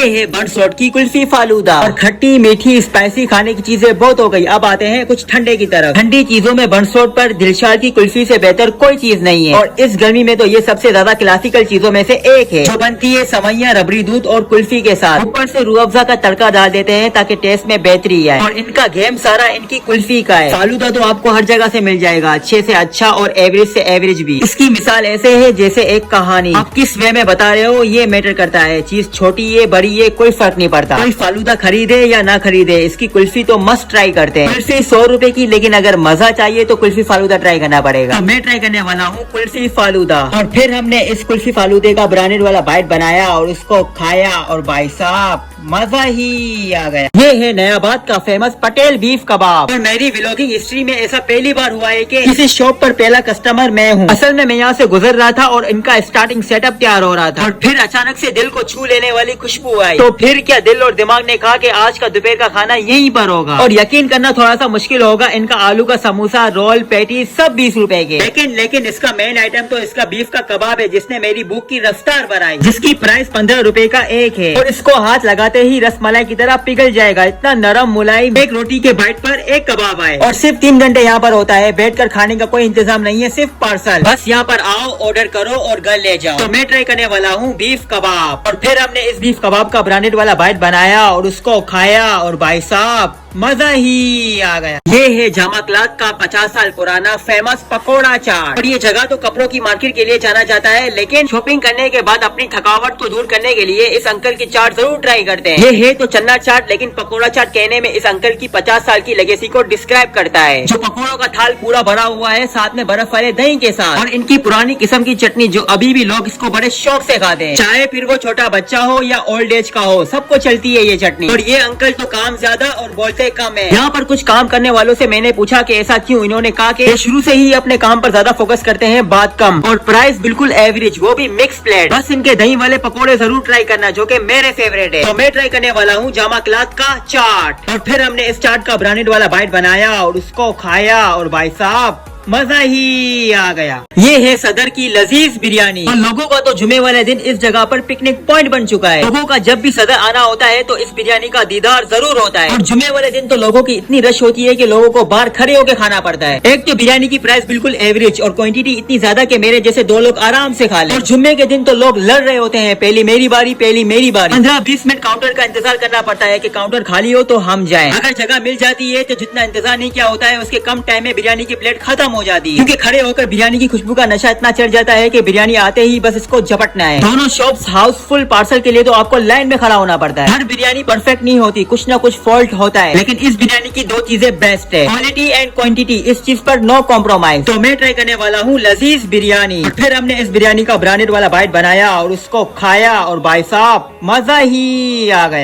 है बंसोट की कुल्फी फालूदा। और खट्टी मीठी स्पाइसी खाने की चीजें बहुत हो गई, अब आते हैं कुछ ठंडे की तरफ। ठंडी चीजों में बंसोट पर दिलशाद की कुल्फी से बेहतर कोई चीज नहीं है, और इस गर्मी में तो ये सबसे ज्यादा क्लासिकल चीजों में से एक है, जो बनती है सवैया रबड़ी दूध और कुल्फी के साथ। ऊपर से रूह अफ़ज़ा का तड़का डाल देते हैं ताकि टेस्ट में बेहतरी आए, और इनका गेम सारा इनकी कुल्फी का है। फालूदा तो आपको हर जगह से मिल जाएगा, अच्छे से अच्छा और एवरेज से एवरेज भी। इसकी मिसाल ऐसे है जैसे एक कहानी, आप किस वे में बता रहे हो ये मैटर करता है। चीज छोटी है बड़ी है कोई फर्क नहीं पड़ता। कोई फालूदा खरीदे या ना खरीदे, इसकी कुल्फी तो मस्ट ट्राई करते हैं। कुल्फी 100 रुपए की, लेकिन अगर मजा चाहिए तो कुल्फी फालूदा ट्राई करना पड़ेगा। तो मैं ट्राई करने वाला हूँ कुल्फी फालूदा। और फिर हमने इस कुल्फी फालूदे का ब्रांडेड वाला बाइट बनाया और उसको खाया, और भाई साहब मजा ही आ गया। ये है नयाबाद का फेमस पटेल बीफ कबाब। और मेरी व्लॉगिंग हिस्ट्री में ऐसा पहली बार हुआ है कि इस शॉप पर पहला कस्टमर मैं हूँ। असल में मैं यहाँ से गुजर रहा था और इनका स्टार्टिंग सेटअप तैयार हो रहा था, और फिर अचानक से दिल को छू लेने वाली खुशबू आई। तो फिर क्या दिल और दिमाग ने कहा कि आज का दोपहर का खाना यहीं पर होगा। और यकीन करना थोड़ा सा मुश्किल होगा, इनका आलू का समोसा, रोल, पैटी सब 20 रुपए के। लेकिन इसका मेन आइटम तो इसका बीफ का कबाब है, जिसने मेरी भूख की रफ्तार बढ़ाई, जिसकी प्राइस 15 रुपए का एक है। और इसको हाथ लगाते ही रसमलाई की तरह पिघल जाएगा, इतना नरम मुलायम। एक रोटी के बाइट पर एक कबाब आए। और सिर्फ 3 घंटे यहाँ पर होता है, बैठकर खाने का कोई इंतजाम नहीं है, सिर्फ पार्सल। बस यहाँ पर आओ, ऑर्डर करो और घर ले जाओ। तो मैं ट्राई करने वाला हूँ बीफ कबाब। और फिर हमने इस बीफ कबाब का ब्रांडेड वाला बाइट बनाया और उसको खाया, और भाई साहब मजा ही आ गया। ये है जामा क्लाक का 50 साल पुराना फेमस पकोड़ा चाट। और ये जगह तो कपड़ों की मार्केट के लिए जाना जाता है, लेकिन शॉपिंग करने के बाद अपनी थकावट को दूर करने के लिए इस अंकल की चाट जरूर ट्राई करते हैं। ये है तो चन्ना चाट, लेकिन पकोड़ा चाट कहने में इस अंकल की 50 साल की लेगेसी को डिस्क्राइब करता है। जो पकोड़ों का थाल पूरा भरा हुआ है, साथ में बर्फ वाले दही के साथ, और इनकी पुरानी किस्म की चटनी, जो अभी भी लोग इसको बड़े शौक से खाते हैं। चाहे फिर वो छोटा बच्चा हो या ओल्ड एज का हो, सबको चलती है ये चटनी। और ये अंकल तो काम ज्यादा और बोलते कम है। यहाँ पर कुछ काम करने वालों से मैंने पूछा कि ऐसा क्यों। इन्होंने कहा कि शुरू से ही अपने काम पर ज्यादा फोकस करते हैं, बात कम, और प्राइस बिल्कुल एवरेज, वो भी मिक्स प्लेट। बस इनके दही वाले पकोड़े जरूर ट्राई करना, जो कि मेरे फेवरेट है। तो मैं ट्राई करने वाला हूँ जामा क्लाक का चाट। और फिर हमने इस चाट का ब्रांडेड वाला बाइट बनाया और उसको खाया, और भाई साहब मजा ही आ गया। ये है सदर की लजीज बिरयानी। और लोगों का तो जुमे वाले दिन इस जगह पर पिकनिक पॉइंट बन चुका है। लोगों का जब भी सदर आना होता है तो इस बिरयानी का दीदार जरूर होता है। और जुमे वाले दिन तो लोगों की इतनी रश होती है कि लोगों को बाहर खड़े होकर खाना पड़ता है। एक तो बिरयानी की प्राइस बिल्कुल एवरेज, और क्वांटिटी इतनी ज्यादा कि मेरे जैसे 2 लोग आराम से खा ले। और जुम्मे के दिन तो लोग लड़ रहे होते हैं, पहली मेरी बारी, पहली मेरी बारी। 15-20 मिनट काउंटर का इंतजार करना पड़ता है कि काउंटर खाली हो तो हम जाएं। अगर जगह मिल जाती है तो जितना इंतजार नहीं किया होता है, उसके कम टाइम में बिरयानी की प्लेट खत्म हो जाती है, क्योंकि होकर बिरयानी की खुशबू का नशा इतना चढ़ जाता है कि बिरयानी आते ही बस इसको झपटना है। दोनों शॉप्स हाउसफुल, पार्सल के लिए तो आपको लाइन में खड़ा होना पड़ता है। हर बिरयानी परफेक्ट नहीं होती, कुछ ना कुछ फॉल्ट होता है, लेकिन इस बिरयानी की 2 चीजें बेस्ट है, क्वालिटी एंड क्वांटिटी। इस चीज पर नो कॉम्प्रोमाइज। तो मैं ट्राई करने वाला हूँ लजीज बिरयानी। फिर हमने इस बिरयानी का ब्रांडेड वाला बाइट बनाया और उसको खाया, और भाई साहब मजा ही आ गया।